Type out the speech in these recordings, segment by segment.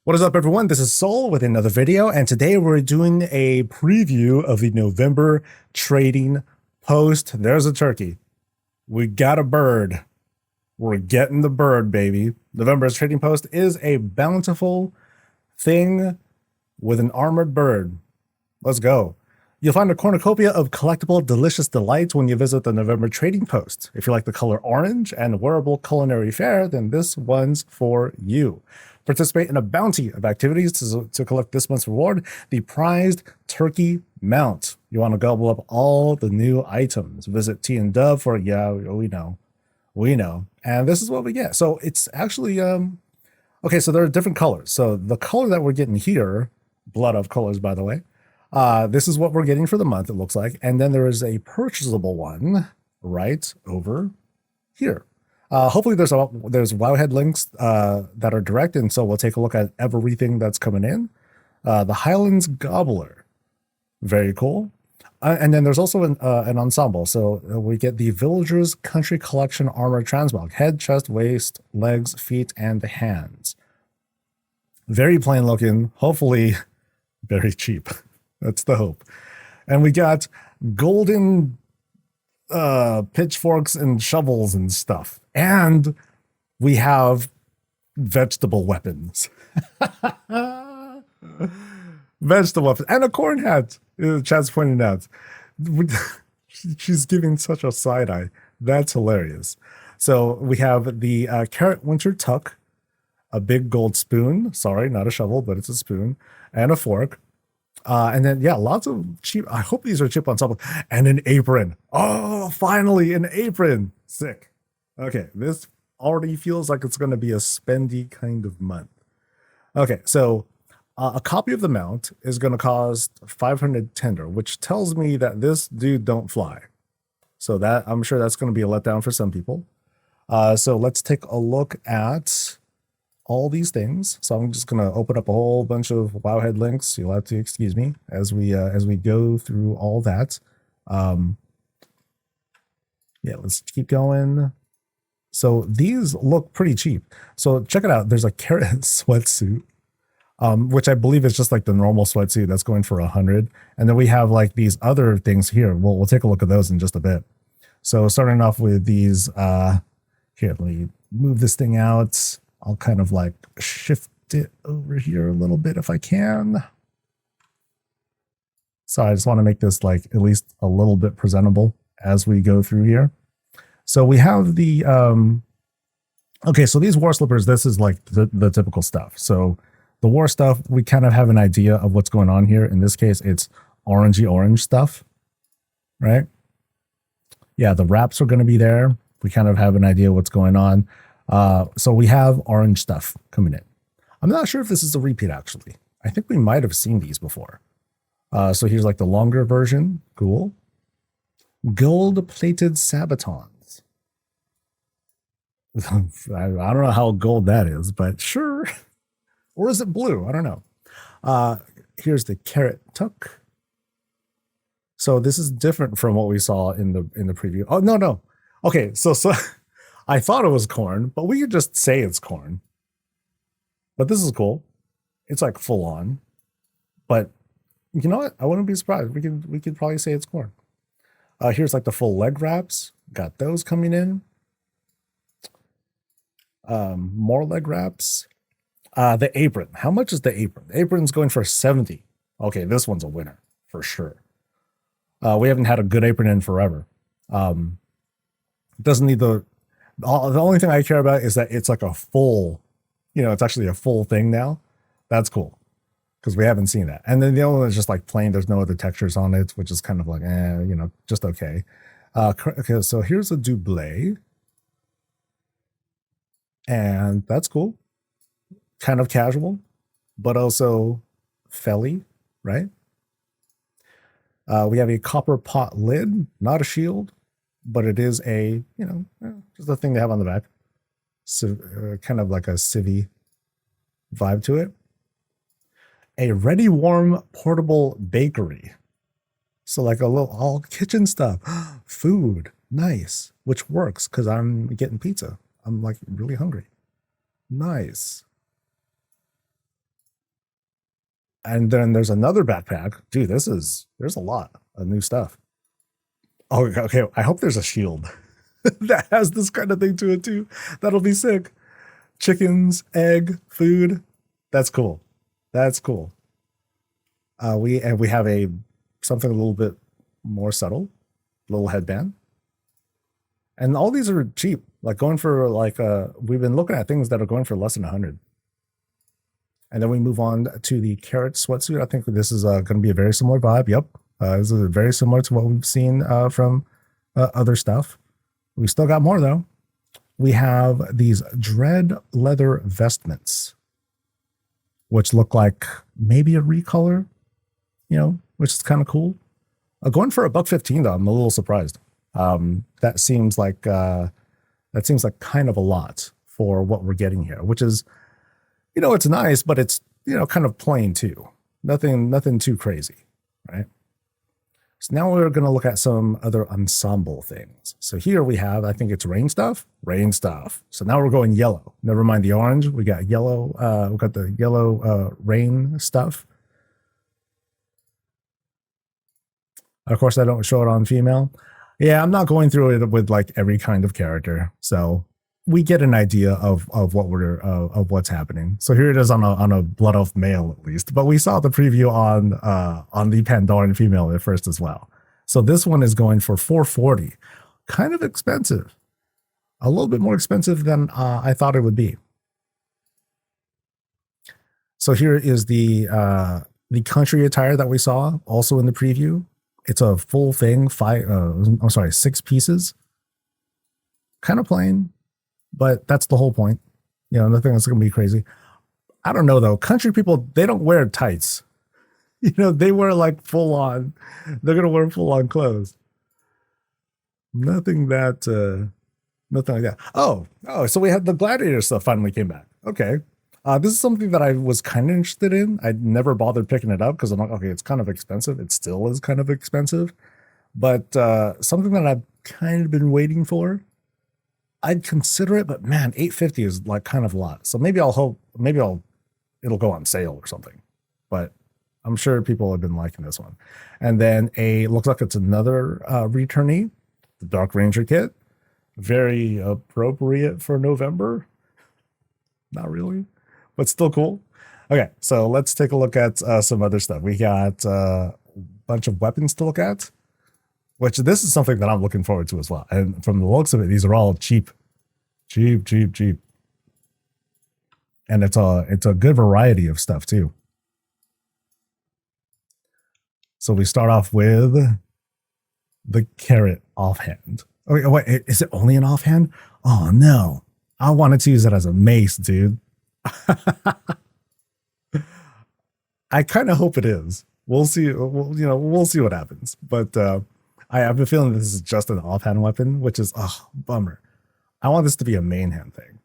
What is up, everyone? This is Soul with another video, and today we're doing a preview of the November trading post. There's a turkey. We got a bird. We're getting the bird, baby. November's trading post is a bountiful thing with an armored bird. Let's go. You'll find a cornucopia of collectible, delicious delights when you visit the November trading post. If you like the color orange and wearable culinary fare, then this one's for you. Participate in a bounty of activities to collect this month's reward, the prized turkey mount. You want to gobble up all the new items. Visit T and Dub for, yeah, we know. And this is what we get. So it's actually, okay, so there are different colors. So the color that we're getting here, blood of colors, by the way, this is what we're getting for the month, it looks like. And then there is a purchasable one right over here. Hopefully there's Wowhead links that are direct, and so we'll take a look at everything that's coming in. The Highlands Gobbler, very cool. And then there's also an ensemble. So we get the Villagers Country Collection Armor Transmog, head, chest, waist, legs, feet, and the hands. Very plain looking, hopefully very cheap. That's the hope. And we got golden pitchforks and shovels and stuff. And we have vegetable weapons. Vegetable weapons. And a corn hat. Chad's pointing out. She's giving such a side eye. That's hilarious. So we have the carrot winter tuck, a big gold spoon. Sorry, not a shovel, but it's a spoon. And a fork. And then, yeah, lots of cheap. I hope these are cheap ensembles. And an apron. Oh, finally, an apron. Sick. Okay, this already feels like it's going to be a spendy kind of month. Okay, so a copy of the mount is going to cost 500 tender, which tells me that this dude don't fly. So that I'm sure that's going to be a letdown for some people. So let's take a look at all these things. So I'm just going to open up a whole bunch of Wowhead links. You'll have to excuse me as we go through all that. Yeah, let's keep going. So these look pretty cheap. So check it out. There's a carrot sweatsuit, which I believe is just like the normal sweatsuit that's going for 100. And then we have like these other things here. We'll take a look at those in just a bit. So starting off with these, here, let me move this thing out. I'll kind of like shift it over here a little bit if I can. So I just want to make this like at least a little bit presentable as we go through here. So we have the, okay, so these war slippers, this is like the typical stuff. So the war stuff, we kind of have an idea of what's going on here. In this case, it's orangey orange stuff, right? Yeah, the wraps are going to be there. We kind of have an idea what's going on. So we have orange stuff coming in. I'm not sure if this is a repeat, actually. I think we might have seen these before. So here's like the longer version. Cool. Gold-plated sabatons. I don't know how gold that is, but sure. Or is it blue? I don't know. Here's the carrot tuck. So this is different from what we saw in the preview. Oh, no. Okay, so I thought it was corn, but we could just say it's corn. But this is cool. It's like full on. But you know what? I wouldn't be surprised. We could probably say it's corn. Here's like the full leg wraps. Got those coming in. More leg wraps. The apron. How much is the apron? The apron's going for 70. Okay, this one's a winner for sure. We haven't had a good apron in forever. Doesn't need the only thing I care about is that it's like a full, it's actually a full thing now. That's cool because we haven't seen that. And then the other one is just like plain. There's no other textures on it, which is kind of like, just okay. Okay, so here's a double. And that's cool. Kind of casual, but also felly, right? We have a copper pot lid, not a shield, but it is a, just a thing they have on the back. So, kind of like a civvy vibe to it. A ready warm portable bakery. So like a little all kitchen stuff. Food, nice, which works because I'm getting pizza. I'm like really hungry. Nice. And then there's another backpack. Dude, there's a lot of new stuff. Oh, okay. I hope there's a shield that has this kind of thing to it too. That'll be sick. Chickens, egg, food. That's cool. That's cool. We have something a little bit more subtle, little headband. And all these are cheap. Like going for we've been looking at things that are going for less than 100. And then we move on to the carrot sweatsuit. I think this is going to be a very similar vibe. Yep. This is very similar to what we've seen from other stuff. We still got more though. We have these dread leather vestments, which look like maybe a recolor, which is kind of cool. Going for $1.15 though, I'm a little surprised. That seems like kind of a lot for what we're getting here, which is, it's nice, but it's, kind of plain too. Nothing too crazy, right? So now we're going to look at some other ensemble things. So here we have, I think it's rain stuff. So now we're going yellow. Never mind the orange. We got yellow. We got the yellow rain stuff. Of course, I don't show it on female. Yeah, I'm not going through it with like every kind of character, so we get an idea of what of what's happening. So here it is on a blood elf male at least, but we saw the preview on the Pandoran female at first as well. So this one is going for $440, kind of expensive, a little bit more expensive than I thought it would be. So here is the country attire that we saw also in the preview. It's a full thing, 6 pieces. Kind of plain, but that's the whole point. Nothing that's going to be crazy. I don't know though. Country people, they don't wear tights. They wear like full on. They're going to wear full on clothes. Nothing like that. Oh, so we had the gladiator stuff finally came back. Okay. This is something that I was kind of interested in. I never bothered picking it up because I'm like, okay, it's kind of expensive. It still is kind of expensive, but something that I've kind of been waiting for. I'd consider it, but man, $850 is like kind of a lot. So maybe it'll go on sale or something. But I'm sure people have been liking this one. And then looks like it's another returnee, the Dark Ranger kit. Very appropriate for November. Not really, but still cool. Okay, so let's take a look at some other stuff. We got a bunch of weapons to look at, which this is something that I'm looking forward to as well. And from the looks of it, these are all cheap. And it's a good variety of stuff too. So we start off with the carrot offhand. Oh, wait, is it only an offhand? Oh no, I wanted to use it as a mace, dude. I kind of hope it is. We'll see. We'll see what happens. But I have a feeling this is just an offhand weapon, which is bummer. I want this to be a main hand thing.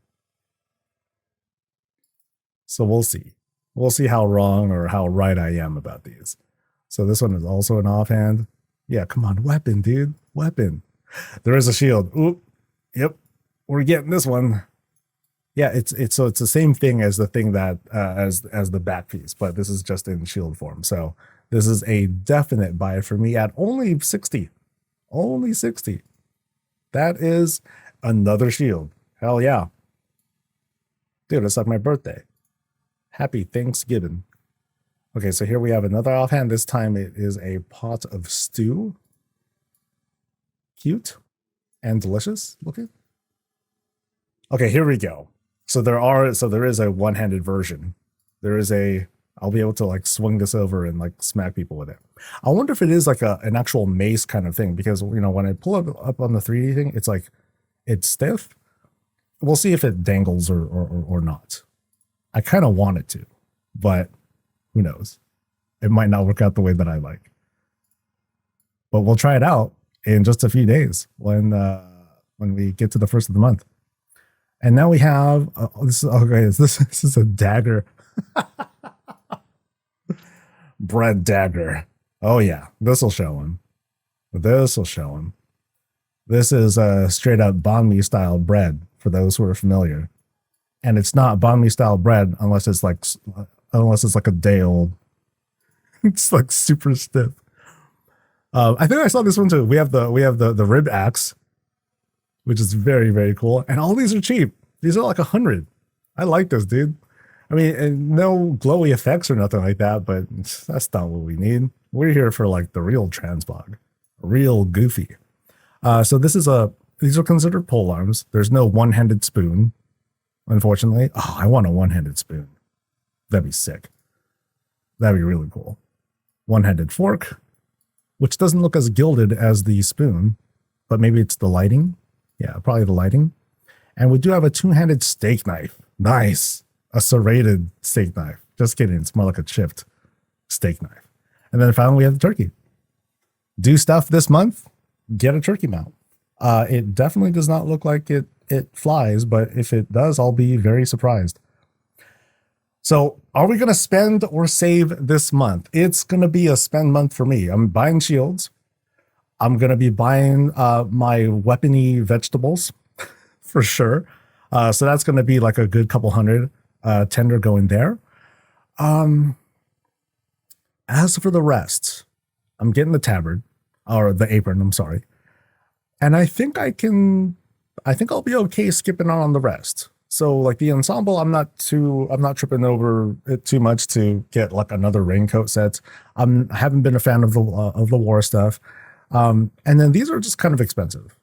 So we'll see. We'll see how wrong or how right I am about these. So this one is also an offhand. Yeah, come on, weapon, dude, weapon. There is a shield. Oop. Yep, we're getting this one. Yeah, it's the same thing as the thing that as the back piece, but this is just in shield form. So this is a definite buy for me at only 60. Only 60. That is another shield. Hell yeah. Dude, it's like my birthday. Happy Thanksgiving. Okay, so here we have another offhand. This time it is a pot of stew. Cute and delicious looking. Okay, here we go. So there is a one-handed version. I'll be able to like swing this over and like smack people with it. I wonder if it is like an actual mace kind of thing, because when I pull it up on the 3D thing, it's like it's stiff. We'll see if it dangles or not. I kind of want it to, but who knows? It might not work out the way that I like. But we'll try it out in just a few days when we get to the first of the month. And now we have this is a dagger. Bread dagger. Oh yeah, this will show him. This is a straight up banh mi style bread for those who are familiar. And it's not banh mi style bread unless it's like a day old. It's like super stiff. I think I saw this one too. We have the rib axe, which is very, very cool. And all these are cheap. These are like 100. I like this, dude. I mean, and no glowy effects or nothing like that, but that's not what we need. We're here for like the real transmog, real goofy. So these are considered pole arms. There's no one-handed spoon, unfortunately. Oh, I want a one-handed spoon. That'd be sick. That'd be really cool. One-handed fork, which doesn't look as gilded as the spoon, but maybe it's the lighting. Yeah, probably the lighting. And we do have a two-handed steak knife. Nice. A serrated steak knife. Just kidding. It's more like a chipped steak knife. And then finally we have the turkey. Do stuff this month, get a turkey mount. It definitely does not look like it flies, but if it does, I'll be very surprised. So are we going to spend or save this month? It's going to be a spend month for me. I'm buying shields. I'm going to be buying my weapony vegetables for sure. So that's going to be like a good couple hundred tender going there. As for the rest, I'm getting the tabard or the apron. I'm sorry. And I think I'll be okay skipping on the rest. So like the ensemble, I'm not tripping over it too much to get like another raincoat set. I haven't been a fan of the war stuff. And then these are just kind of expensive.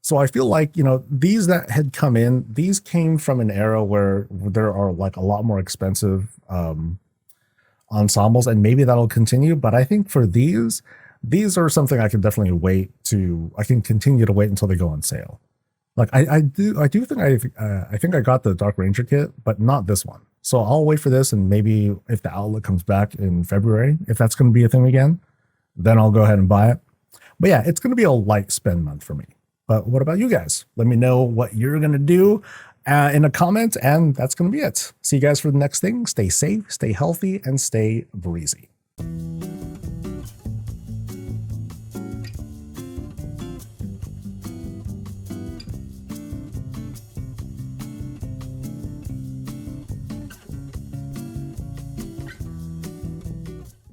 So I feel like, these that had come in, these came from an era where there are like a lot more expensive ensembles, and maybe that'll continue. But I think for these are something I can definitely I can continue to wait until they go on sale. Like I do think I think I got the Dark Ranger kit, but not this one. So I'll wait for this, and maybe if the outlet comes back in February, if that's going to be a thing again, then I'll go ahead and buy it. But yeah, it's going to be a light spend month for me. But what about you guys? Let me know what you're going to do in a comment, and that's going to be it. See you guys for the next thing. Stay safe, stay healthy, and stay breezy.